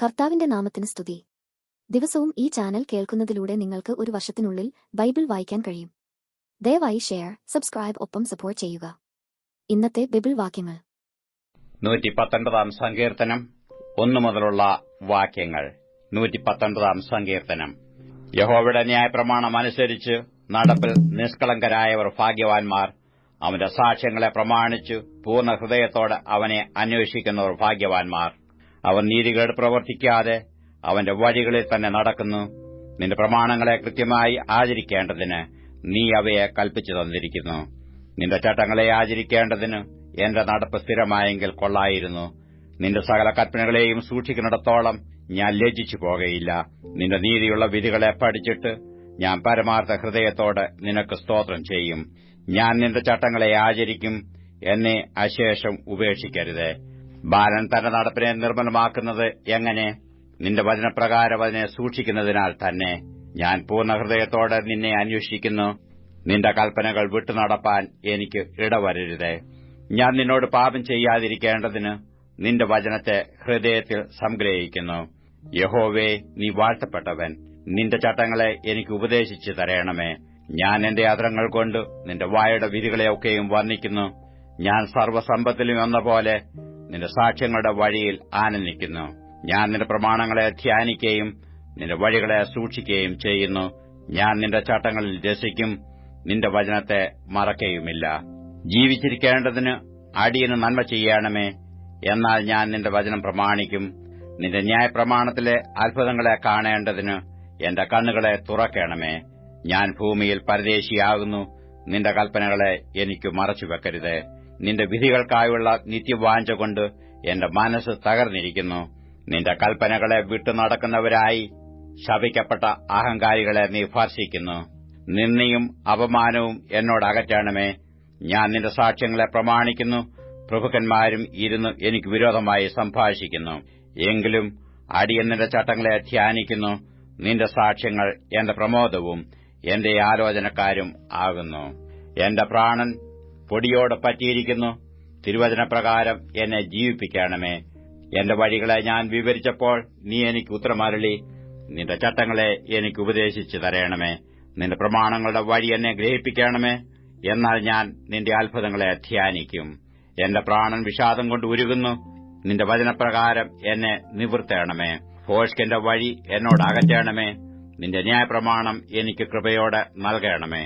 കർത്താവിന്റെ നാമത്തിന് സ്തുതി. ദിവസവും ഈ ചാനൽ കേൾക്കുന്നതിലൂടെ നിങ്ങൾക്ക് ഒരു വർഷത്തിനുള്ളിൽ ബൈബിൾ വായിക്കാൻ കഴിയും. ദയവായി ഷെയർ, സബ്സ്ക്രൈബ് ഒപ്പം സപ്പോർട്ട് ചെയ്യുക. ഇന്നത്തെ ബൈബിൾ വാക്യങ്ങൾ 119 സങ്കീർത്തനം 1 മുതലുള്ള വാക്യങ്ങൾ. 119 സങ്കീർത്തനം. യഹോവയുടെ ന്യായപ്രമാണം അനുസരിച്ച് നടപ്പിൽ നിഷ്കളങ്കരായവർ ഭാഗ്യവാന്മാർ. അവന്റെ സാക്ഷ്യങ്ങളെ പ്രമാണിച്ചു പൂർണ്ണ ഹൃദയത്തോടെ അവനെ അന്വേഷിക്കുന്നവർ ഭാഗ്യവാന്മാർ. അവൻ നീതികേട് പ്രവർത്തിക്കാതെ അവന്റെ വഴികളിൽ തന്നെ നടക്കുന്നു. നിന്റെ പ്രമാണങ്ങളെ കൃത്യമായി ആചരിക്കേണ്ടതിന് നീ അവയെ കൽപ്പിച്ചു തന്നിരിക്കുന്നു. നിന്റെ ചട്ടങ്ങളെ ആചരിക്കേണ്ടതിന് എന്റെ നടപ്പ് സ്ഥിരമായെങ്കിൽ കൊള്ളായിരുന്നു. നിന്റെ സകല കൽപ്പനകളെയും സൂക്ഷിക്കുന്നിടത്തോളം ഞാൻ ലജ്ജിച്ചു പോകയില്ല. നിന്റെ നീതിയുള്ള വിധികളെ പഠിച്ചിട്ട് ഞാൻ പരമാർത്ഥ ഹൃദയത്തോടെ നിനക്ക് സ്തോത്രം ചെയ്യും. ഞാൻ നിന്റെ ചട്ടങ്ങളെ ആചരിക്കും, എന്നെ അശേഷം ഉപേക്ഷിക്കരുത്. ബാലൻ തന്റെ നടപ്പിനെ നിർമ്മലമാക്കുന്നത് എങ്ങനെ? നിന്റെ വചനപ്രകാരം അതിനെ സൂക്ഷിക്കുന്നതിനാൽ തന്നെ. ഞാൻ പൂർണ്ണ ഹൃദയത്തോടെ നിന്നെ അന്വേഷിക്കുന്നു. നിന്റെ കൽപ്പനകൾ വിട്ടുനടപ്പാൻ എനിക്ക് ഇടവരരുത്. ഞാൻ നിന്നോട് പാപം ചെയ്യാതിരിക്കേണ്ടതിന് നിന്റെ വചനത്തെ ഹൃദയത്തിൽ സംഗ്രഹിക്കുന്നു. യഹോവേ, നീ വാഴ്ത്തപ്പെട്ടവൻ. നിന്റെ ചട്ടങ്ങളെ എനിക്ക് ഉപദേശിച്ചു തരേണമേ. ഞാൻ എന്റെ അധരങ്ങൾ കൊണ്ട് നിന്റെ വായുടെ വിധികളെയൊക്കെയും വർണ്ണിക്കുന്നു. ഞാൻ സർവ്വസമ്പത്തിലും എന്ന പോലെ നിന്റെ സാക്ഷ്യങ്ങളുടെ വഴിയിൽ ആനന്ദിക്കുന്നു. ഞാൻ നിന്റെ പ്രമാണങ്ങളെ ധ്യാനിക്കുകയും നിന്റെ വഴികളെ സൂക്ഷിക്കുകയും ചെയ്യുന്നു. ഞാൻ നിന്റെ ചട്ടങ്ങളിൽ രസിക്കും, നിന്റെ വചനത്തെ മറക്കുകയുമില്ല. ജീവിച്ചിരിക്കേണ്ടതിന് അടിയന് നന്മ ചെയ്യണമേ. എന്നാൽ ഞാൻ നിന്റെ വചനം പ്രമാണിക്കും. നിന്റെ ന്യായപ്രമാണത്തിലെ അത്ഭുതങ്ങളെ കാണേണ്ടതിന് എന്റെ കണ്ണുകളെ തുറക്കണമേ. ഞാൻ ഭൂമിയിൽ പരദേശിയാകുന്നു. നിന്റെ കൽപ്പനകളെ എനിക്ക് മറച്ചുവെക്കരുത്. നിന്റെ വിധികൾക്കായുള്ള നിത്യവാഞ്ച കൊണ്ട് എന്റെ മനസ്സ് തകർന്നിരിക്കുന്നു. നിന്റെ കൽപ്പനകളെ വിട്ടുനടക്കുന്നവരായി ശപിക്കപ്പെട്ട അഹങ്കാരികളെ നീ ഭർഷിക്കുന്നു. നിന്ദയും അപമാനവും എന്നോട് അകറ്റണമേ. ഞാൻ നിന്റെ സാക്ഷ്യങ്ങളെ പ്രമാണിക്കുന്നു. പ്രഭുക്കന്മാരും ഇരുന്ന് എനിക്ക് വിരോധമായി സംഭാഷിക്കുന്നു. എങ്കിലും അടിയൻ നിന്റെ ചട്ടങ്ങളെ ധ്യാനിക്കുന്നു. നിന്റെ സാക്ഷ്യങ്ങൾ എന്റെ പ്രമോദവും എന്റെ ആലോചനക്കാരും ആകുന്നു. എന്റെ പ്രാണൻ പൊടിയോട് പറ്റിയിരിക്കുന്നു. തിരുവചനപ്രകാരം എന്നെ ജീവിപ്പിക്കണമേ. എന്റെ വഴികളെ ഞാൻ വിവരിച്ചപ്പോൾ നീ എനിക്ക് ഉത്തരമരുളി. നിന്റെ ചട്ടങ്ങളെ എനിക്ക് ഉപദേശിച്ചു തരേണമേ. നിന്റെ പ്രമാണങ്ങളുടെ വഴി എന്നെ ഗ്രഹിപ്പിക്കണമേ. എന്നാൽ ഞാൻ നിന്റെ അത്ഭുതങ്ങളെ ധ്യാനിക്കും. എന്റെ പ്രാണൻ വിഷാദം കൊണ്ട് ഉരുകുന്നു. നിന്റെ വചനപ്രകാരം എന്നെ നിവൃത്തണമേ. ഭോഷ്കിന്റെ വഴി എന്നോട് അകറ്റണമേ. നിന്റെ ന്യായപ്രമാണം എനിക്ക് കൃപയോടെ നൽകണമേ.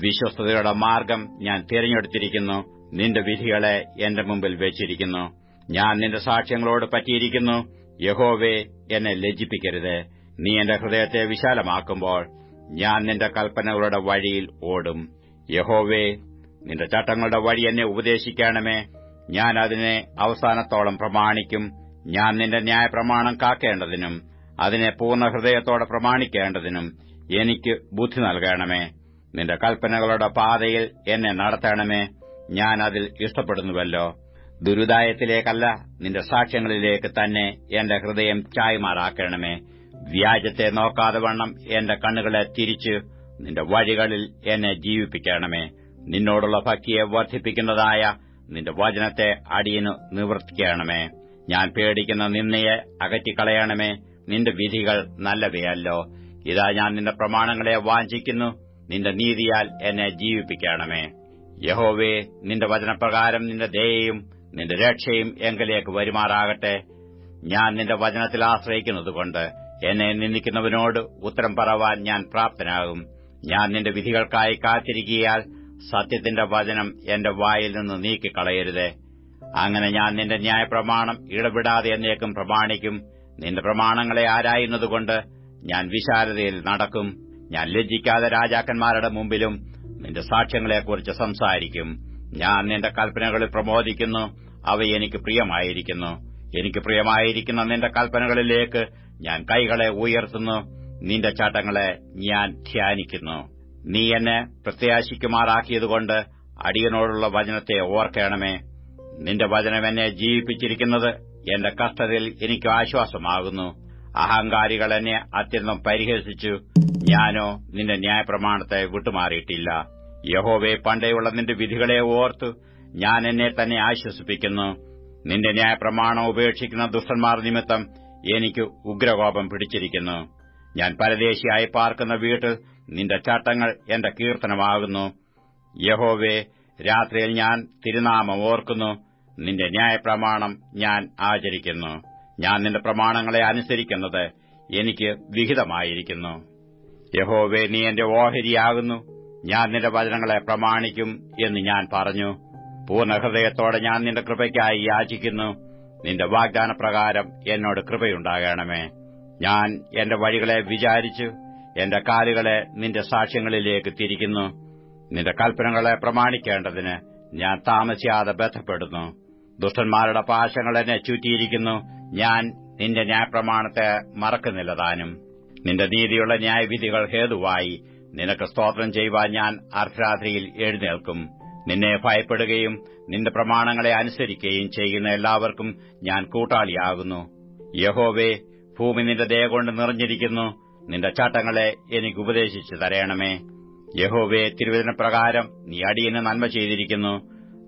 വിശ്വസ്തതയുടെ മാർഗം ഞാൻ തിരഞ്ഞെടുത്തിരിക്കുന്നു. നിന്റെ വിധികളെ എന്റെ മുമ്പിൽ വെച്ചിരിക്കുന്നു. ഞാൻ നിന്റെ സാക്ഷ്യങ്ങളോട് പറ്റിയിരിക്കുന്നു. യഹോവേ, എന്നെ ലജ്ജിപ്പിക്കരുത്. നീ എന്റെ ഹൃദയത്തെ വിശാലമാക്കുമ്പോൾ ഞാൻ നിന്റെ കൽപ്പനകളുടെ വഴിയിൽ ഓടും. യഹോവേ, നിന്റെ ചട്ടങ്ങളുടെ വഴി എന്നെ ഉപദേശിക്കണമേ. ഞാൻ അതിനെ അവസാനത്തോളം പ്രമാണിക്കും. ഞാൻ നിന്റെ ന്യായപ്രമാണം കാക്കേണ്ടതിനും അതിനെ പൂർണ്ണ ഹൃദയത്തോടെ പ്രമാണിക്കേണ്ടതിനും എനിക്ക് ബുദ്ധി നൽകണമേ. നിന്റെ കൽപ്പനകളുടെ പാതയിൽ എന്നെ നടത്തണമേ. ഞാൻ അതിൽ ഇഷ്ടപ്പെടുന്നുവല്ലോ. ദുരുദായത്തിലേക്കല്ല, നിന്റെ സാക്ഷ്യങ്ങളിലേക്ക് തന്നെ എന്റെ ഹൃദയം ചായ്മാറാക്കണമേ. വ്യാജത്തെ നോക്കാതെ വണ്ണം എന്റെ കണ്ണുകളെ തിരിച്ച് നിന്റെ വഴികളിൽ എന്നെ ജീവിപ്പിക്കണമേ. നിന്നോടുള്ള ഭക്തിയെ വർദ്ധിപ്പിക്കുന്നതായ നിന്റെ വചനത്തെ അടിയനു നിവർത്തിക്കണമേ. ഞാൻ പേടിക്കുന്ന നിന്ദയെ അകറ്റിക്കളയണമേ. നിന്റെ വിധികൾ നല്ലവയല്ലോ. ഇതാ, ഞാൻ നിന്റെ പ്രമാണങ്ങളെ വാഞ്ചിക്കുന്നു. നിന്റെ നീതിയാൽ എന്നെ ജീവിപ്പിക്കണമേ. യഹോവേ, നിന്റെ വചനപ്രകാരം നിന്റെ ദയയും നിന്റെ രക്ഷയും എങ്കിലേക്ക് വരുമാറാകട്ടെ. ഞാൻ നിന്റെ വചനത്തിൽ ആശ്രയിക്കുന്നതുകൊണ്ട് എന്നെ നിന്ദിക്കുന്നവനോട് ഉത്തരം പറവാൻ ഞാൻ പ്രാപ്തനാകും. ഞാൻ നിന്റെ വിധികൾക്കായി കാത്തിരിക്കിയാൽ സത്യത്തിന്റെ വചനം എന്റെ വായിൽ നിന്ന് നീക്കിക്കളയരുത്. അങ്ങനെ ഞാൻ നിന്റെ ന്യായപ്രമാണം ഇടപെടാതെ എന്നേക്കും പ്രമാണിക്കും. നിന്റെ പ്രമാണങ്ങളെ ആരായുന്നതുകൊണ്ട് ഞാൻ വിശാലതയിൽ നടക്കും. ഞാൻ ലജ്ജിക്കാതെ രാജാക്കന്മാരുടെ മുമ്പിലും നിന്റെ സാക്ഷ്യങ്ങളെക്കുറിച്ച് സംസാരിക്കും. ഞാൻ നിന്റെ കൽപ്പനകളിൽ പ്രമോദിക്കുന്നു. അവ എനിക്ക് പ്രിയമായിരിക്കുന്നു. എനിക്ക് പ്രിയമായിരിക്കുന്ന നിന്റെ കൽപ്പനകളിലേക്ക് ഞാൻ കൈകളെ ഉയർത്തുന്നു. നിന്റെ ചട്ടങ്ങളെ ഞാൻ ധ്യാനിക്കുന്നു. നീ എന്നെ പ്രത്യാശിക്കുമാറാക്കിയതുകൊണ്ട് അടിയനോടുള്ള വചനത്തെ ഓർക്കണമേ. നിന്റെ വചനം എന്നെ ജീവിപ്പിച്ചിരിക്കുന്നത് എന്റെ കഷ്ടതയിൽ എനിക്ക് ആശ്വാസമാകുന്നു. അഹങ്കാരികൾ എന്നെ അത്യന്തം പരിഹസിച്ചു. ഞാനോ നിന്റെ ന്യായപ്രമാണത്തെ വിട്ടുമാറിയിട്ടില്ല. യഹോവേ, പണ്ടേയുള്ള നിന്റെ വിധികളെ ഓർത്തു ഞാൻ എന്നെ തന്നെ ആശ്വസിപ്പിക്കുന്നു. നിന്റെ ന്യായപ്രമാണം ഉപേക്ഷിക്കുന്ന ദുഷ്ടന്മാർ നിമിത്തം എനിക്ക് ഉഗ്രകോപം പിടിച്ചിരിക്കുന്നു. ഞാൻ പരദേശിയായി പാർക്കുന്ന വീട്ടിൽ നിന്റെ ചട്ടങ്ങൾ എന്റെ കീർത്തനമാകുന്നു. യഹോവേ, രാത്രിയിൽ ഞാൻ തിരുനാമം ഓർക്കുന്നു. നിന്റെ ന്യായപ്രമാണം ഞാൻ ആചരിക്കുന്നു. ഞാൻ നിന്റെ പ്രമാണങ്ങളെ അനുസരിക്കുന്നത് എനിക്ക് വിഹിതമായിരിക്കുന്നു. യഹോവേ, നീ എന്റെ ഓഹരിയാകുന്നു. ഞാൻ നിന്റെ വചനങ്ങളെ പ്രമാണിക്കും എന്ന് ഞാൻ പറഞ്ഞു. പൂർണ്ണഹൃദയത്തോടെ ഞാൻ നിന്റെ കൃപയ്ക്കായി യാചിക്കുന്നു. നിന്റെ വാഗ്ദാനപ്രകാരം എന്നോട് കൃപയുണ്ടാകണമേ. ഞാൻ എന്റെ വഴികളെ വിചാരിച്ചു എന്റെ കാലുകളെ നിന്റെ സാക്ഷ്യങ്ങളിലേക്ക് തിരിക്കുന്നു. നിന്റെ കൽപ്പനകളെ പ്രമാണിക്കേണ്ടതിന് ഞാൻ താമസിയാതെ ബന്ധപ്പെടുന്നു. ദുഷ്ടന്മാരുടെ പാശങ്ങൾ എന്നെ ചുറ്റിയിരിക്കുന്നു. ഞാൻ നിന്റെ ന്യായപ്രമാണത്തെ മറക്കുന്നില്ല താനും. നിന്റെ നീതിയുള്ള ന്യായവിധികൾ ഹേതുവായി നിനക്ക് സ്തോത്രം ചെയ്യുവാൻ ഞാൻ അർദ്ധരാത്രിയിൽ എഴുന്നേൽക്കും. നിന്നെ ഭയപ്പെടുകയും നിന്റെ പ്രമാണങ്ങളെ അനുസരിക്കുകയും ചെയ്യുന്ന എല്ലാവർക്കും ഞാൻ കൂട്ടാളിയാകുന്നു. യഹോവേ, ഭൂമി നിന്റെ ദയ കൊണ്ട് നിറഞ്ഞിരിക്കുന്നു. നിന്റെ ചട്ടങ്ങളെ എനിക്ക് ഉപദേശിച്ചു തരണമേ. യഹോവേ, തിരുവചനപ്രകാരം നീ അടിയന് നന്മ ചെയ്തിരിക്കുന്നു.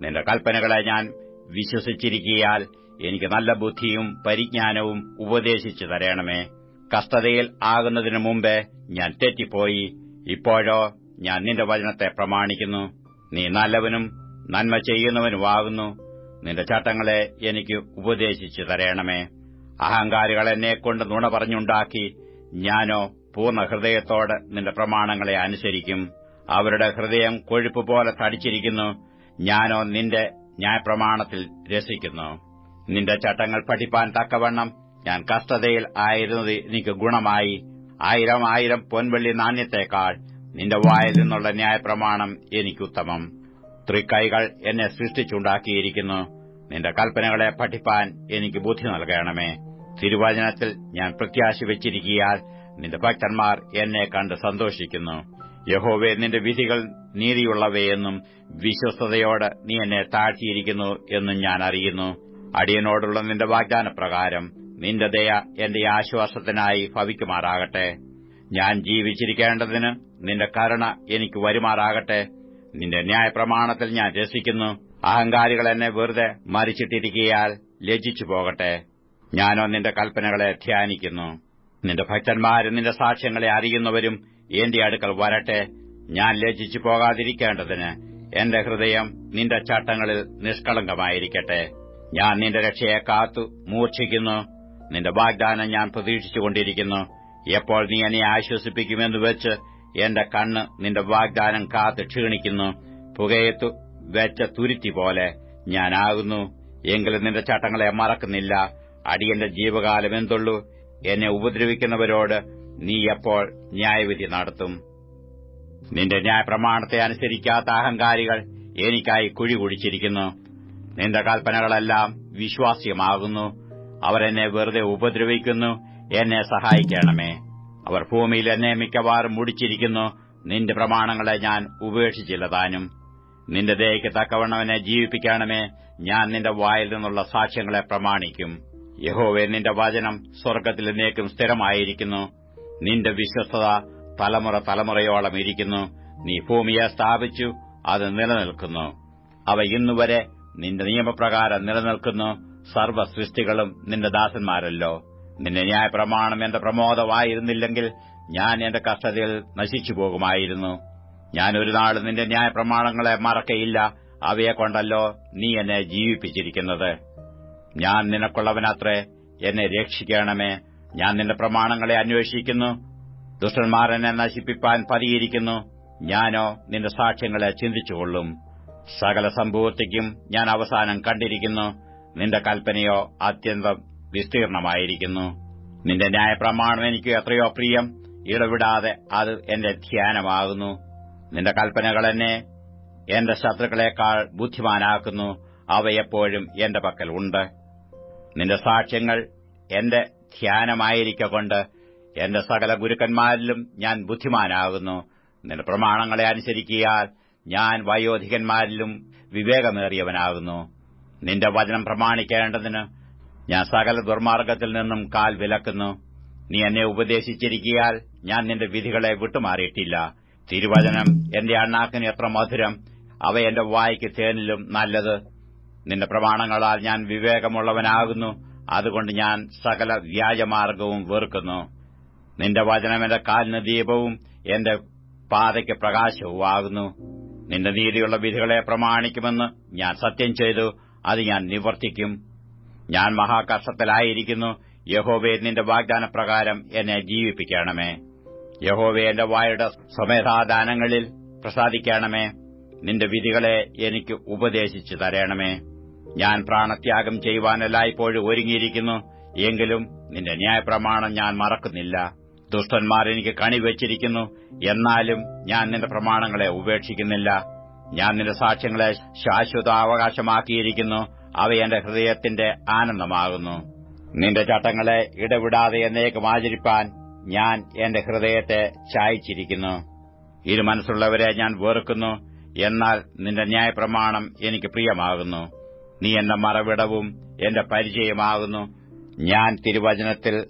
നിന്റെ കൽപ്പനകളെ ഞാൻ വിശ്വസിച്ചിരിക്കയാൽ എനിക്ക് നല്ല ബുദ്ധിയും പരിജ്ഞാനവും ഉപദേശിച്ചു തരണമേ. കഷ്ടതയിൽ ആകുന്നതിനു മുമ്പേ ഞാൻ തെറ്റിപ്പോയി. ഇപ്പോഴോ ഞാൻ നിന്റെ വചനത്തെ പ്രമാണിക്കുന്നു. നീ നല്ലവനും നന്മ ചെയ്യുന്നവനുമാകുന്നു. നിന്റെ ചട്ടങ്ങളെ എനിക്ക് ഉപദേശിച്ചു തരണമേ. അഹങ്കാരികൾ എന്നെക്കൊണ്ട് നുണ പറഞ്ഞുണ്ടാക്കി. ഞാനോ പൂർണ്ണ ഹൃദയത്തോടെ നിന്റെ പ്രമാണങ്ങളെ അനുസരിക്കും. അവരുടെ ഹൃദയം കൊഴുപ്പുപോലെ തടിച്ചിരിക്കുന്നു. ഞാനോ നിന്റെ ന്യായപ്രമാണത്തിൽ രസിക്കുന്നു. നിന്റെ ചട്ടങ്ങൾ പഠിപ്പാൻ തക്കവണ്ണം ഞാൻ കഷ്ടതയിൽ ആയിരുന്നത് എനിക്ക് ഗുണമായി. 1000 പൊൻവെള്ളി നാണ്യത്തേക്കാൾ നിന്റെ വായിൽ നിന്നുള്ള ന്യായപ്രമാണം എനിക്കുത്തമം. തൃക്കൈകൾ എന്നെ സൃഷ്ടിച്ചുണ്ടാക്കിയിരിക്കുന്നു. നിന്റെ കൽപ്പനകളെ പഠിപ്പാൻ എനിക്ക് ബുദ്ധി നൽകണമേ. തിരുവചനത്തിൽ ഞാൻ പ്രത്യാശ വെച്ചിരിക്കയാൽ നിന്റെ ഭക്തന്മാർ എന്നെ കണ്ട് സന്തോഷിക്കുന്നു. യഹോവേ, നിന്റെ വിധികൾ നീതിയുള്ളവയെന്നും വിശ്വസ്തയോട് നീ എന്നെ താഴ്ത്തിയിരിക്കുന്നു എന്നും ഞാൻ അറിയുന്നു. അടിയനോടുള്ള നിന്റെ വാഗ്ദാനപ്രകാരം നിന്റെ ദയ എന്റെ ആശ്വാസത്തിനായി ഭവിക്കുമാറാകട്ടെ. ഞാൻ ജീവിച്ചിരിക്കേണ്ടതിന് നിന്റെ കരുണ എനിക്ക് വരുമാറാകട്ടെ. നിന്റെ ന്യായപ്രമാണത്തിൽ ഞാൻ രസിക്കുന്നു. അഹങ്കാരികൾ എന്നെ വെറുതെ മരിച്ചിട്ടിരിക്കയാൽ ലജ്ജിച്ചു പോകട്ടെ. ഞാനോ നിന്റെ കൽപ്പനകളെ ധ്യാനിക്കുന്നു. നിന്റെ ഭക്തന്മാരും നിന്റെ സാക്ഷ്യങ്ങളെ അറിയുന്നവരും എന്റെ അടുക്കൽ വരട്ടെ. ഞാൻ ലജ്ജിച്ചു പോകാതിരിക്കേണ്ടതിന് എന്റെ ഹൃദയം നിന്റെ ചട്ടങ്ങളിൽ നിഷ്കളങ്കമായിരിക്കട്ടെ. ഞാൻ നിന്റെ രക്ഷയെ കാത്തു മൂർച്ഛിക്കുന്നു. നിന്റെ വാഗ്ദാനം ഞാൻ പ്രതീക്ഷിച്ചുകൊണ്ടിരിക്കുന്നു. എപ്പോൾ നീ എന്നെ ആശ്വസിപ്പിക്കുമെന്ന് വെച്ച് എന്റെ കണ്ണ് നിന്റെ വാഗ്ദാനം കാത്ത് ക്ഷീണിക്കുന്നു. പുകയത്തു വെച്ച തുരുത്തി പോലെ ഞാനാകുന്നു. എങ്കിലും നിന്റെ ചട്ടങ്ങളെ മറക്കുന്നില്ല. അടിയന്റെ ജീവകാലം എന്തുള്ളൂ? എന്നെ ഉപദ്രവിക്കുന്നവരോട് നീ എപ്പോൾ ന്യായവിധി നടത്തും? നിന്റെ ന്യായപ്രമാണത്തെ അനുസരിക്കാത്ത അഹങ്കാരികൾ എനിക്കായി കുഴി കുഴിച്ചിരിക്കുന്നു. നിന്റെ കൽപ്പനകളെല്ലാം വിശ്വാസ്യമാകുന്നു. അവരെന്നെ വെറുതെ ഉപദ്രവിക്കുന്നു. എന്നെ സഹായിക്കണമേ. അവർ ഭൂമിയിൽ എന്നെ മിക്കവാറും മുടിച്ചിരിക്കുന്നു. നിന്റെ പ്രമാണങ്ങളെ ഞാൻ ഉപേക്ഷിച്ചില്ല താനും. നിന്റെ ദയയ്ക്ക് തക്കവണ്ണം എന്നെ ജീവിപ്പിക്കണമേ. ഞാൻ നിന്റെ വായിൽ നിന്നുള്ള സാക്ഷ്യങ്ങളെ പ്രമാണിക്കും. യഹോവേ, നിന്റെ വചനം സ്വർഗ്ഗത്തിൽ എന്നേക്കും സ്ഥിരമായിരിക്കുന്നു. നിന്റെ വിശ്വസ്തത തലമുറ തലമുറയോളം ഇരിക്കുന്നു. നീ ഭൂമിയെ സ്ഥാപിച്ചു, അത് നിലനിൽക്കുന്നു. അവ ഇന്നുവരെ നിന്റെ നിയമപ്രകാരം നിലനിൽക്കുന്നു. സർവ്വസൃഷ്ടികളും നിന്റെ ദാസന്മാരല്ലോ. നിന്റെ ന്യായപ്രമാണം എന്റെ പ്രമോദമായിരുന്നില്ലെങ്കിൽ ഞാൻ എന്റെ കഷ്ടതയിൽ നശിച്ചു പോകുമായിരുന്നു. ഞാൻ ഒരു നാളും നിന്റെ ന്യായപ്രമാണങ്ങളെ മറക്കയില്ല. അവയെക്കൊണ്ടല്ലോ നീ എന്നെ ജീവിപ്പിച്ചിരിക്കുന്നത്. ഞാൻ നിനക്കുള്ളവനത്രേ. എന്നെ രക്ഷിക്കണമേ. ഞാൻ നിന്റെ പ്രമാണങ്ങളെ അന്വേഷിക്കുന്നു. ദുഷ്ടന്മാർ എന്നെ നശിപ്പിപ്പാൻ പതിയിരിക്കുന്നു. ഞാനോ നിന്റെ സാക്ഷ്യങ്ങളെ ചിന്തിച്ചുകൊള്ളും. സകല സമ്പൂർത്തിക്കും ഞാൻ അവസാനം കണ്ടിരിക്കുന്നു. നിന്റെ കൽപ്പനയോ അത്യന്തം വിസ്തീർണമായിരിക്കുന്നു. നിന്റെ ന്യായപ്രമാണം എനിക്ക് എത്രയോ പ്രിയം. ഇടവിടാതെ അത് എന്റെ ധ്യാനമാകുന്നു. നിന്റെ കൽപ്പനകൾ എന്നെ എന്റെ ശത്രുക്കളെക്കാൾ ബുദ്ധിമാനാക്കുന്നു. അവയെപ്പോഴും എന്റെ പക്കൽ ഉണ്ട്. നിന്റെ സാക്ഷ്യങ്ങൾ എന്റെ ധ്യാനമായിരിക്കൊണ്ട് എന്റെ സകല ഗുരുക്കന്മാരിലും ഞാൻ ബുദ്ധിമാനാകുന്നു. നിന്റെ പ്രമാണങ്ങളെ അനുസരിക്കിയാൽ ഞാൻ വയോധികന്മാരിലും വിവേകമേറിയവനാകുന്നു. നിന്റെ വചനം പ്രമാണിക്കേണ്ടതിന് ഞാൻ സകല ദുർമാർഗ്ഗത്തിൽ നിന്നും കാൽ വിലക്കുന്നു. നീ എന്നെ ഉപദേശിച്ചിരിക്കിയാൽ ഞാൻ നിന്റെ വിധികളെ വിട്ടുമാറിയിട്ടില്ല. തിരുവചനം എന്റെ അണ്ണാക്കിന് എത്ര മധുരം! അവ എന്റെ വായ്ക്ക് തേനിലും നല്ലത്. നിന്റെ പ്രമാണങ്ങളാൽ ഞാൻ വിവേകമുള്ളവനാകുന്നു. അതുകൊണ്ട് ഞാൻ സകല വ്യാജമാർഗവും വെറുക്കുന്നു. നിന്റെ വചനം എന്റെ കാലിന് ദീപവും എന്റെ പാതയ്ക്ക് പ്രകാശവുമാകുന്നു. നിന്റെ നീതിയുള്ള വിധികളെ പ്രമാണിക്കുമെന്ന് ഞാൻ സത്യം ചെയ്തു, അത് ഞാൻ നിവർത്തിക്കും. ഞാൻ മഹാകഷ്ടത്തിലായിരിക്കുന്നു. യഹോവേ, നിന്റെ വാഗ്ദാനപ്രകാരം എന്നെ ജീവിപ്പിക്കണമേ. യഹോവേ, എന്റെ വായുടെ സമേധാദാനങ്ങളിൽ പ്രസാദിക്കണമേ. നിന്റെ വിധികളെ എനിക്ക് ഉപദേശിച്ചു തരണമേ. ഞാൻ പ്രാണത്യാഗം ചെയ്യുവാൻ എല്ലായ്പ്പോഴും ഒരുങ്ങിയിരിക്കുന്നു. എങ്കിലും നിന്റെ ന്യായപ്രമാണം ഞാൻ മറക്കുന്നില്ല. ദുഷ്ടന്മാർ എനിക്ക് കണിവച്ചിരിക്കുന്നു, എന്നാലും ഞാൻ നിന്റെ പ്രമാണങ്ങളെ ഉപേക്ഷിക്കുന്നില്ല. ഞാൻ നിന്റെ സാക്ഷ്യങ്ങളെ ശാശ്വതാവകാശമാക്കിയിരിക്കുന്നു. അവ എന്റെ ഹൃദയത്തിന്റെ ആനന്ദമാകുന്നു. നിന്റെ ചട്ടങ്ങളെ ഇടവിടാതെ എന്നേക്കും ആചരിപ്പാൻ ഞാൻ എന്റെ ഹൃദയത്തെ ചായ്ച്ചിരിക്കുന്നു. ഇരുമനസ്സുള്ളവരെ ഞാൻ വെറുക്കുന്നു, എന്നാൽ നിന്റെ ന്യായപ്രമാണം എനിക്ക് പ്രിയമാകുന്നു. നീ എന്റെ മറവിടവും എന്റെ പരിചയമാകുന്നു. ഞാൻ തിരുവചനത്തിൽ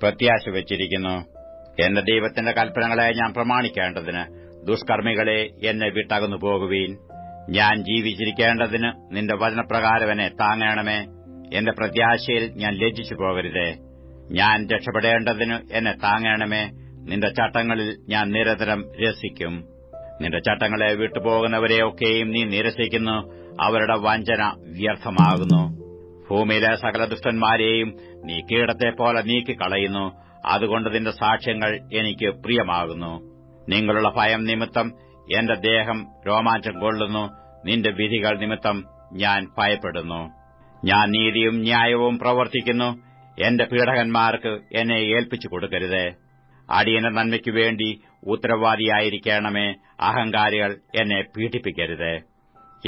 പ്രത്യാശ വച്ചിരിക്കുന്നു. എന്റെ ദൈവത്തിന്റെ കൽപ്പനകളെ ഞാൻ പ്രമാണിക്കേണ്ടതിന് ദുഷ്കർമ്മികളെ എന്നെ വിട്ടകന്നു പോകുവീൻ. ഞാൻ ജീവിച്ചിരിക്കേണ്ടതിന് നിന്റെ വചനപ്രകാരം എന്നെ താങ്ങണമേ. എന്റെ പ്രത്യാശയിൽ ഞാൻ ലജ്ജിച്ചു പോകരുതേ. ഞാൻ രക്ഷപ്പെടേണ്ടതിന് എന്നെ താങ്ങണമേ. നിന്റെ ചട്ടങ്ങളിൽ ഞാൻ നിരന്തരം രസിക്കും. നിന്റെ ചട്ടങ്ങളെ വിട്ടുപോകുന്നവരെയൊക്കെയും നീ നിരസിക്കുന്നു. അവരുടെ വഞ്ചന വ്യർത്ഥമാകുന്നു. ഭൂമിയിലെ സകല ദുഷ്ടന്മാരെയും നീ കീടത്തെപ്പോലെ നീക്കിക്കളയുന്നു. അതുകൊണ്ട് നിന്റെ സാക്ഷ്യങ്ങൾ എനിക്ക് പ്രിയമാകുന്നു. നിങ്ങളുള്ള ഭയം നിമിത്തം എന്റെ ദേഹം രോമാഞ്ചം കൊള്ളുന്നു. നിന്റെ വിധികൾ നിമിത്തം ഞാൻ ഭയപ്പെടുന്നു. ഞാൻ നീതിയും ന്യായവും പ്രവർത്തിക്കുന്നു. എന്റെ പീഡകന്മാർക്ക് എന്നെ ഏൽപ്പിച്ചു കൊടുക്കരുതേ. അടിയന്റെ നന്മയ്ക്കു വേണ്ടി ഉത്തരവാദിയായിരിക്കണമേ. അഹങ്കാരികൾ എന്നെ പീഡിപ്പിക്കരുതേ.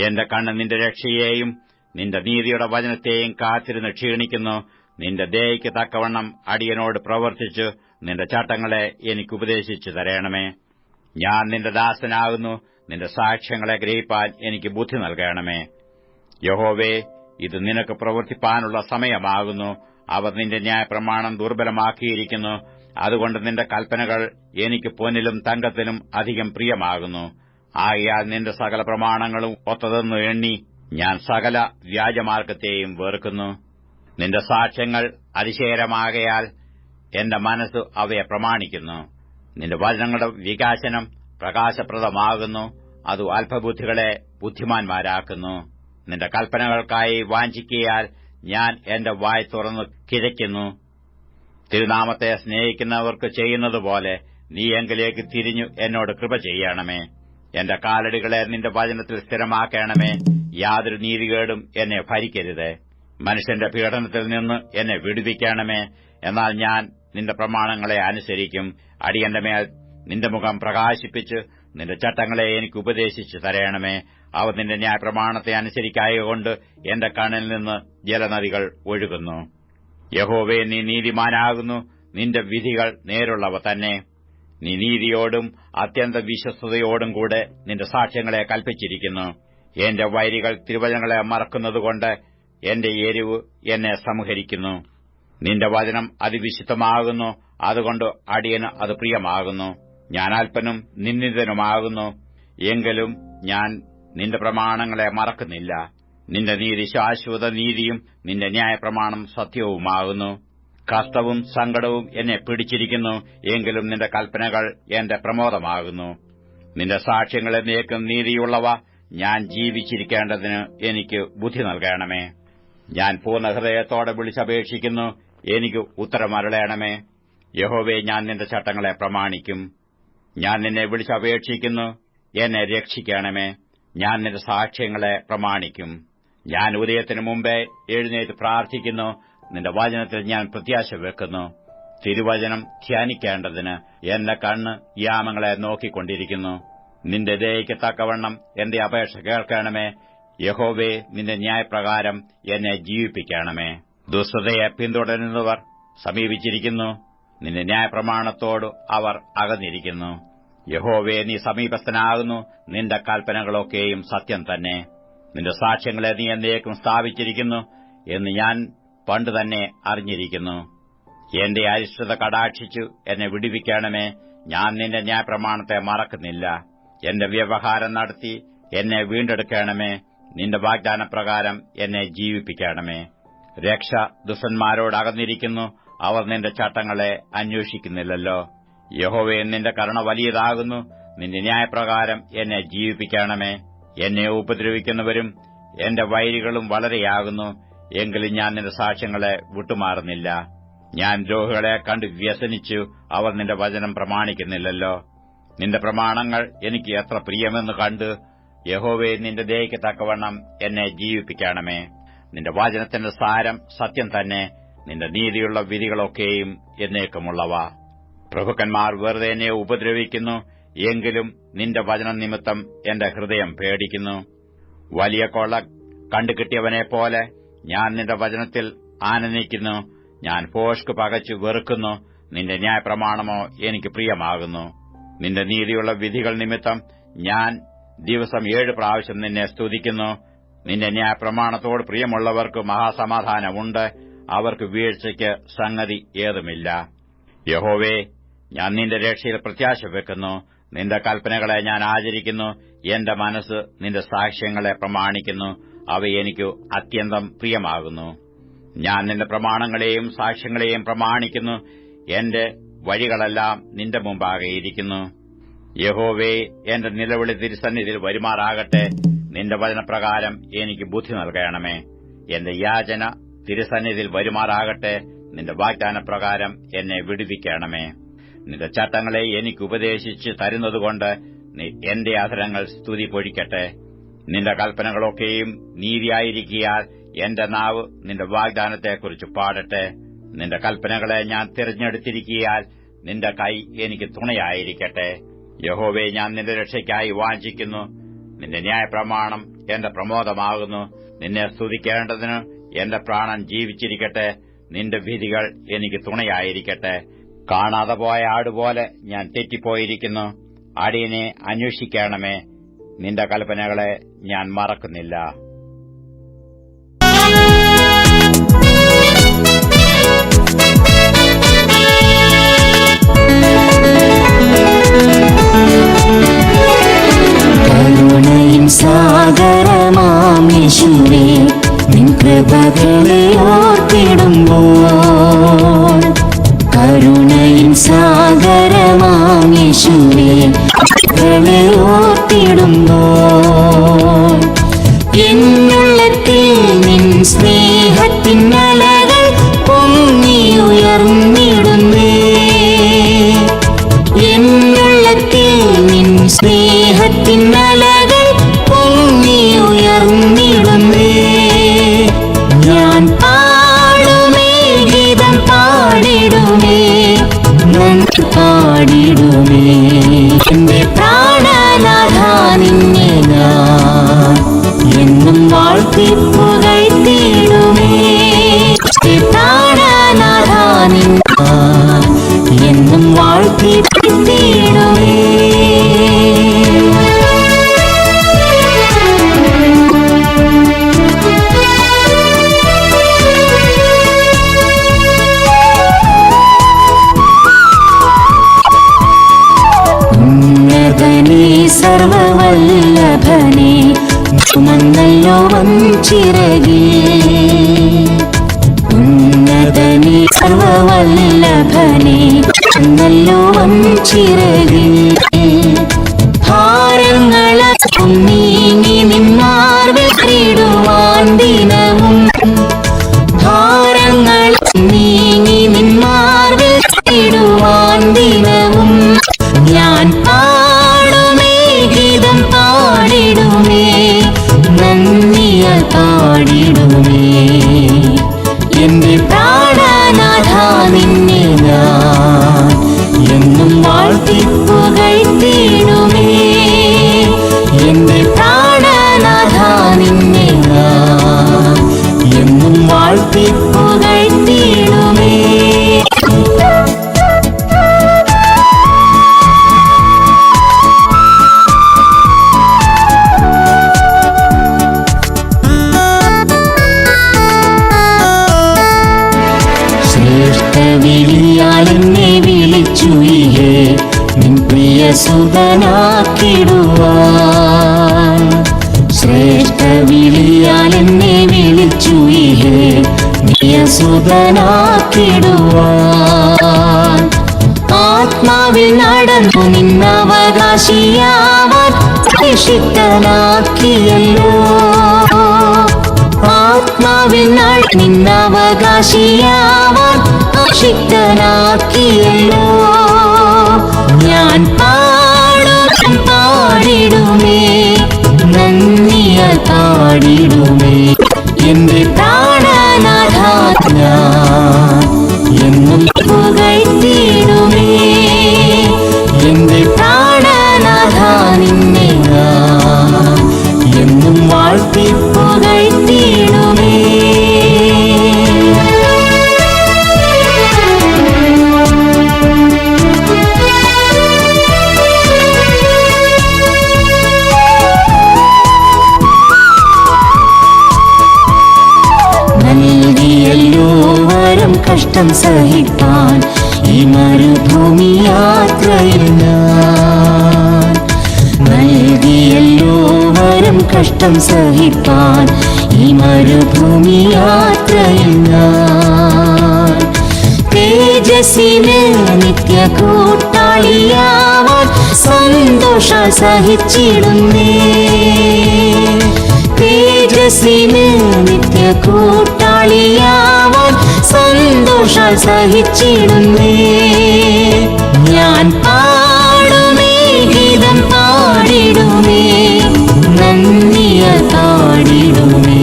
എന്റെ കണ്ണ് നിന്റെ രക്ഷയെയും നിന്റെ നീതിയുടെ വചനത്തെയും കാത്തിരുന്ന് ക്ഷീണിക്കുന്നു. നിന്റെ ദയയ്ക്ക് തക്കവണ്ണം അടിയനോട് പ്രവർത്തിച്ചു നിന്റെ ചട്ടങ്ങളെ എനിക്ക് ഉപദേശിച്ചു തരണമേ. ഞാൻ നിന്റെ ദാസനാകുന്നു. നിന്റെ സാക്ഷ്യങ്ങളെ ഗ്രഹിപ്പാൻ എനിക്ക് ബുദ്ധി നൽകണമേ. യഹോവേ, ഇത് നിനക്ക് പ്രവർത്തിപ്പാനുള്ള സമയമാകുന്നു. അവർ നിന്റെ ന്യായപ്രമാണം ദുർബലമാക്കിയിരിക്കുന്നു. അതുകൊണ്ട് നിന്റെ കൽപ്പനകൾ എനിക്ക് പൊന്നിലും തങ്കത്തിലും അധികം പ്രിയമാകുന്നു. ആകയാൽ നിന്റെ സകല പ്രമാണങ്ങളും ഒത്തതെന്നു എണ്ണി ഞാൻ സകല വ്യാജമാർഗത്തെയും വെറുക്കുന്നു. നിന്റെ സാക്ഷ്യങ്ങൾ അതിശയകരമാകയാൽ എന്റെ മനസ്സ് അവയെ പ്രമാണിക്കുന്നു. നിന്റെ വചനങ്ങളുടെ വികാസനം പ്രകാശപ്രദമാകുന്നു. അത് അല്പബുദ്ധികളെ ബുദ്ധിമാന്മാരാക്കുന്നു. നിന്റെ കൽപ്പനകൾക്കായി വാഞ്ചിക്കയാൽ ഞാൻ എന്റെ വായ് തുറന്നു കിഴയ്ക്കുന്നു. തിരുനാമത്തെ സ്നേഹിക്കുന്നവർക്ക് ചെയ്യുന്നതുപോലെ നീ എങ്കിലേക്ക് തിരിഞ്ഞു എന്നോട് കൃപ ചെയ്യണമേ. എന്റെ കാലടികളെ നിന്റെ വചനത്തിൽ സ്ഥിരമാക്കണമേ. യാതൊരു നീതികേടും എന്നെ ഭരിക്കരുത്. മനുഷ്യന്റെ പീഡനത്തിൽ നിന്ന് എന്നെ വിടുവിക്കണമേ. എന്നാൽ ഞാൻ നിന്റെ പ്രമാണങ്ങളെ അനുസരിക്കും. അടിയന്റെ മേൽ നിന്റെ മുഖം പ്രകാശിപ്പിച്ച് നിന്റെ ചട്ടങ്ങളെ എനിക്ക് ഉപദേശിച്ചു തരണമേ. അവ നിന്റെ ന്യായപ്രമാണത്തെ അനുസരിക്കായകൊണ്ട് എന്റെ കണ്ണിൽ നിന്ന് ജലനദികൾ ഒഴുകുന്നു. യഹോവേ, നീ നീതിമാനാകുന്നു. നിന്റെ വിധികൾ നേരുള്ളവ തന്നെ. നീ നീതിയോടും അത്യന്ത വിശ്വസ്തയോടും കൂടെ നിന്റെ സാക്ഷ്യങ്ങളെ കൽപ്പിച്ചിരിക്കുന്നു. എന്റെ വൈരികൾ തിരുവചനങ്ങളെ മറക്കുന്നതുകൊണ്ട് എന്റെ എരിവ് എന്നെ സംഹരിക്കുന്നു. നിന്റെ വചനം അതിവിശുദ്ധമാകുന്നു. അതുകൊണ്ട് അടിയന് അത് പ്രിയമാകുന്നു. ഞാൻ അല്പനും നിന്ദിതനുമാകുന്നു. എങ്കിലും ഞാൻ നിന്റെ പ്രമാണങ്ങളെ മറക്കുന്നില്ല. നിന്റെ നീതി ശാശ്വത നീതിയും നിന്റെ ന്യായപ്രമാണം സത്യവുമാകുന്നു. കഷ്ടവും സങ്കടവും എന്നെ പിടിച്ചിരിക്കുന്നു. എങ്കിലും നിന്റെ കൽപ്പനകൾ എന്റെ പ്രമോദമാകുന്നു. നിന്റെ സാക്ഷ്യങ്ങൾ എന്നേക്കും നീതിയുള്ളവ. ഞാൻ ജീവിച്ചിരിക്കേണ്ടതിന് എനിക്ക് ബുദ്ധി നൽകണമേ. ഞാൻ പൂർണ്ണ ഹൃദയത്തോടെ വിളിച്ചപേക്ഷിക്കുന്നു. എനിക്ക് ഉത്തരമരുളണമേ. യഹോവേ, ഞാൻ നിന്റെ ചട്ടങ്ങളെ പ്രമാണിക്കും. ഞാൻ നിന്നെ വിളിച്ചപേക്ഷിക്കുന്നു. എന്നെ രക്ഷിക്കണമേ. ഞാൻ നിന്റെ സാക്ഷ്യങ്ങളെ പ്രമാണിക്കും. ഞാൻ ഉദയത്തിനു മുമ്പേ എഴുന്നേറ്റ് പ്രാർത്ഥിക്കുന്നു. നിന്റെ വചനത്തിൽ ഞാൻ പ്രത്യാശ വെക്കുന്നു. തിരുവചനം ധ്യാനിക്കേണ്ടതിന് എന്റെ കണ്ണ് യാമങ്ങളെ നോക്കിക്കൊണ്ടിരിക്കുന്നു. നിന്റെ ദയയ്ക്ക് തക്കവണ്ണം എന്റെ അപേക്ഷ കേൾക്കണമേ. യഹോവേ, നിന്റെ ന്യായപ്രകാരം എന്നെ ജീവിപ്പിക്കണമേ. ദുഷ്ടതയെ പിന്തുടരുന്നവർ സമീപിച്ചിരിക്കുന്നു. നിന്റെ ന്യായപ്രമാണത്തോട് അവർ അകന്നിരിക്കുന്നു. യഹോവേ, നീ സമീപസ്ഥനാകുന്നു. നിന്റെ കൽപ്പനകളൊക്കെയും സത്യം തന്നെ. നിന്റെ സാക്ഷ്യങ്ങളെ നീ എന്നേക്കും സ്ഥാപിച്ചിരിക്കുന്നു എന്ന് ഞാൻ പണ്ടുതന്നെ അറിഞ്ഞിരിക്കുന്നു. എന്റെ അരിഷ്ടത കടാക്ഷിച്ചു എന്നെ വിടുവിക്കണമേ. ഞാൻ നിന്റെ ന്യായപ്രമാണത്തെ മറക്കുന്നില്ല. എന്റെ വ്യവഹാരം നടത്തി എന്നെ വീണ്ടെടുക്കണമേ. നിന്റെ വാഗ്ദാനപ്രകാരം എന്നെ ജീവിപ്പിക്കണമേ. രക്ഷ ദുഷ്ടന്മാരോട് അകന്നിരിക്കുന്നു. അവർ നിന്റെ ചട്ടങ്ങളെ അന്വേഷിക്കുന്നില്ലല്ലോ. യഹോവേ, നിന്റെ കരുണ വലിയതാകുന്നു. നിന്റെ ന്യായപ്രകാരം എന്നെ ജീവിപ്പിക്കണമേ. എന്നെ ഉപദ്രവിക്കുന്നവരും എന്റെ വൈരികളും വളരെയാകുന്നു. എങ്കിലും ഞാൻ നിന്റെ സാക്ഷ്യങ്ങളെ വിട്ടുമാറുന്നില്ല. ഞാൻ ദ്രോഹികളെ കണ്ട് വ്യസനിച്ചു. അവർ നിന്റെ വചനം പ്രമാണിക്കുന്നില്ലല്ലോ. നിന്റെ പ്രമാണങ്ങൾ എനിക്ക് എത്ര പ്രിയമെന്ന് കണ്ട്, യഹോവേ, നിന്റെ ദയയ്ക്ക് തക്കവണ്ണം എന്നെ ജീവിപ്പിക്കണമേ. നിന്റെ വചനത്തിന്റെ സാരം സത്യം തന്നെ. നിന്റെ നീതിയുള്ള വിധികളൊക്കെയും എന്നേക്കുമുള്ളവ. പ്രഭുക്കന്മാർ വെറുതെ എന്നെ ഉപദ്രവിക്കുന്നു. എങ്കിലും നിന്റെ വചനം നിമിത്തം എന്റെ ഹൃദയം പേടിക്കുന്നു. വലിയ കൊള്ള കണ്ടുകിട്ടിയവനെപ്പോലെ ഞാൻ നിന്റെ വചനത്തിൽ ആനന്ദിക്കുന്നു. ഞാൻ ഭോഷ്ക് പകച്ചു വെറുക്കുന്നു. നിന്റെ ന്യായപ്രമാണമോ എനിക്ക് പ്രിയമാകുന്നു. നിന്റെ നീതിയുള്ള വിധികൾ നിമിത്തം ഞാൻ ദിവസം 7 പ്രാവശ്യം നിന്നെ സ്തുതിക്കുന്നു. നിന്റെ ന്യായപ്രമാണത്തോട് പ്രിയമുള്ളവർക്ക് മഹാസമാധാനമുണ്ട്. അവർക്ക് വീഴ്ചയ്ക്ക് സംഗതി ഏതുമില്ല. യഹോവേ, ഞാൻ നിന്റെ രക്ഷയിൽ പ്രത്യാശ വെക്കുന്നു. നിന്റെ കൽപ്പനകളെ ഞാൻ ആചരിക്കുന്നു. എന്റെ മനസ്സ് നിന്റെ സാക്ഷ്യങ്ങളെ പ്രമാണിക്കുന്നു. അവ എനിക്ക് അത്യന്തം പ്രിയമാകുന്നു. ഞാൻ നിന്റെ പ്രമാണങ്ങളെയും സാക്ഷ്യങ്ങളെയും പ്രമാണിക്കുന്നു. എന്റെ വഴികളെല്ലാം നിന്റെ മുമ്പാകെയിരിക്കുന്നു. യഹോവേ, എന്റെ നിലവിളി തിരുസന്നിധിയിൽ വരുമാറാകട്ടെ. നിന്റെ വചനപ്രകാരം എനിക്ക് ബുദ്ധി നൽകണമേ. എന്റെ യാചന തിരുസന്നിധിയിൽ വരുമാറാകട്ടെ. നിന്റെ വാഗ്ദാനപ്രകാരം എന്നെ വിടുവിക്കണമേ. നിന്റെ ചട്ടങ്ങളെ എനിക്ക് ഉപദേശിച്ച് തരുന്നതുകൊണ്ട് എന്റെ അധരങ്ങൾ സ്തുതി പൊഴിക്കട്ടെ. നിന്റെ കൽപ്പനകളൊക്കെയും നീതിയായിരിക്കിയാൽ എന്റെ നാവ് നിന്റെ വാഗ്ദാനത്തെക്കുറിച്ച് പാടട്ടെ. നിന്റെ കൽപ്പനകളെ ഞാൻ തിരഞ്ഞെടുത്തിരിക്കിയാൽ നിന്റെ കൈ എനിക്ക് തുണയായിരിക്കട്ടെ. യഹോവേ, ഞാൻ നിന്റെ രക്ഷയ്ക്കായി വാഞ്ചിക്കുന്നു. നിന്റെ ന്യായപ്രമാണം എന്റെ പ്രമോദമാകുന്നു. നിന്നെ സ്തുതിക്കേണ്ടതിന് എന്റെ പ്രാണൻ ജീവിച്ചിരിക്കട്ടെ. നിന്റെ വിധികൾ എനിക്ക് തുണയായിരിക്കട്ടെ. കാണാതെ പോയ ആടുപോലെ ഞാൻ തെറ്റിപ്പോയിരിക്കുന്നു. അടിയനെ അന്വേഷിക്കണമേ. നിന്റെ കൽപ്പനകളെ ഞാൻ മറക്കുന്നില്ല. കരുണയിൻ സാഗരമാം യേശുവേ, നിൻ കൃപകളെ ഓർത്തിടുമ്പോൾ. കരുണയിൻ സാഗരമാം യേശുവേ, കൃപകളെ ഓർത്തിടുമ്പോൾ. എന്നുള്ളത്തിൽ നിൻ സ്നേഹത്തിൻ അലകൾ പൊങ്ങിയുയർന്നിടുന്നേ. എന്നുള്ളത്തിൽ നിൻ സ്നേഹത്തിൻ അലകൾ പൊങ്ങിയുയർന്നിടുന്നേ. ഞാൻ പാടുമേ, ഗീതം പാടിടുമേ, നന്ദി പാടിടുമേ. എന്റെ പ്രാണനാഥ, നിന്നെ ഞാൻ എന്നും വാഴ്ത്തി പുകഴ്ത്തിടുമേ. പ്രാണനാഥ, നിന്നെ ഞാൻ എന്നും വാഴ്ത്തി പുകഴ്ത്തിടുമേ. സർവവല്ലഭനെ ചുമന്നല്ലോ വൻചിറകിൽ. ഉന്നതനെ സർവവല്ലഭനെ ചുമന്നല്ലോ വൻചിറകിൽ. ഭാരങ്ങളൊക്കെ നീങ്ങി നിന്മാർവിടുവാൻ ദിനവും. ഭാരങ്ങൾ നീങ്ങി നിന്മാർവിടുവാൻ ദിനവും. ഞാൻ പാടുമേ, ഗീതം പാടിടുമേ, നന്ദിയാൽ പാടിടുമേ. എന്റെ പ്രാണനാഥ, നിന്നെ ഞാൻ എന്നും വാഴ്ത്തി പുകഴ്ത്തിടുമേ. എന്റെ പ്രാണനാഥ, നിന്നെ ഞാൻ എന്നും വാഴ്ത്തി പുകഴ്ത്തിടുമേ. വിളിയാലെന്നെ വിളിച്ചുയേ നിൻ പ്രിയ സുതനാക്കിടുവാൻ. ശ്രേഷ്ഠ വിളിയാലെന്നെ വിളിച്ചുയേ സുതനാക്കിടുവാൻ. ആത്മാവിൽ നടന്നു നിന്നവകാശിയാവാൻ അഭിഷിക്തനാക്കിയല്ലോ. ആത്മാവിൽ നിന്നവകാശിയാവാൻ അഭിഷിക്തനാക്കിയല്ലോ. ഞാൻ പാടിടുമേ, നന്ദിയാൽ പാടിടുമേ. എന്റെ പ്രാണനാഥ ഞാൻ എന്നും പുകഴ്ത്തിടുമേ. എന്റെ പ്രാണനാഥ നിന്നെ ഞാൻ എന്നും വാഴ്ത്തി പുകഴ്ത്തിടുമേ. നൽകിയല്ലോ വരം കഷ്ടം സഹിപ്പാൻ ഈ മരുഭൂമി യാത്രയിൽ ഞാൻ. നൽകിയല്ലോ വരം കഷ്ടം സഹിപ്പാൻ ഈ മരുഭൂമി യാത്രയിൽ ഞാൻ. തേജസ്സിന് നിത്യ കൂട്ടാളിയാവാൻ സന്തോഷ സഹിച്ചിടുന്നേ. തേജസ്സിന് നിത്യ കൂട്ടാളിയാവാൻ സന്തോഷ സഹിച്ചിടുന്നേ. ഞാൻ പാടുമേ, ഗീതം പാടിടുമേ, നന്ദിയാൽ പാടിടുമേ.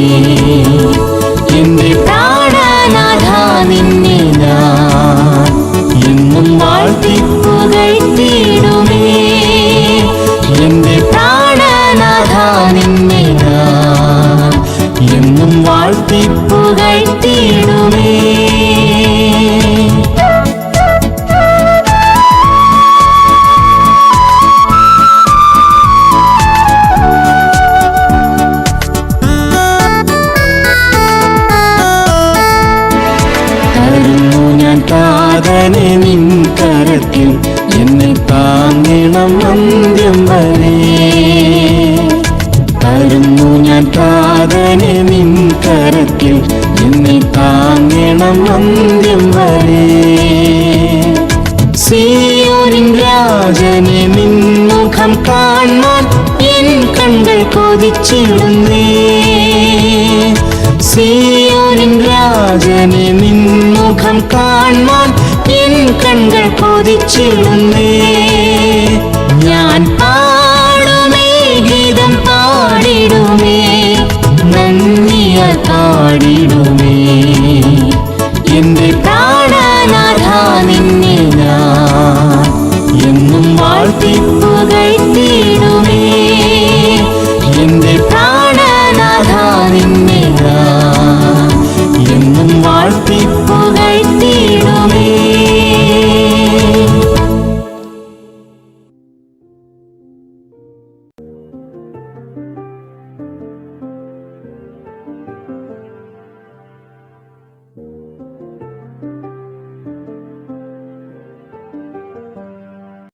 എന്റെ പ്രാണനാഥ നിന്നെ ഞാൻ എന്നും വാഴ്ത്തി പുകഴ്ത്തിടുമേ. എന്റെ പ്രാണനാഥ നിന്നെ ഞാൻ എന്നും വാഴ്ത്തി പുകഴ്ത്തിടുമേ. തരുന്നു ഞാൻ താതനെ നിൻ കരത്തിൽ, എന്നെ താങ്ങണം അന്ത്യം വരെ. തരുന്നു ഞാൻ താതനെ നിൻ കരത്തിൽ, എന്നെ താങ്ങണം അന്ത്യം വരെ. സീയോനിൻ രാജനെ നിൻ മുഖം കാണാൻ എൻ കണ്കൾ കൊതിച്ചിടുന്നേ. സീയോനിൻ രാജനെ നിൻ മുഖം കാണാൻ എൻ കണ്കൾ കൊതിച്ചിടുന്നേ. ഞാൻ പാടുമേ, ഗീതം പാടിടുമേ, നന്ദിയാൽ പാടിടുമേ. എന്റെ പ്രാണനാഥ നിന്നെ ഞാൻ എന്നും വാഴ്ത്തി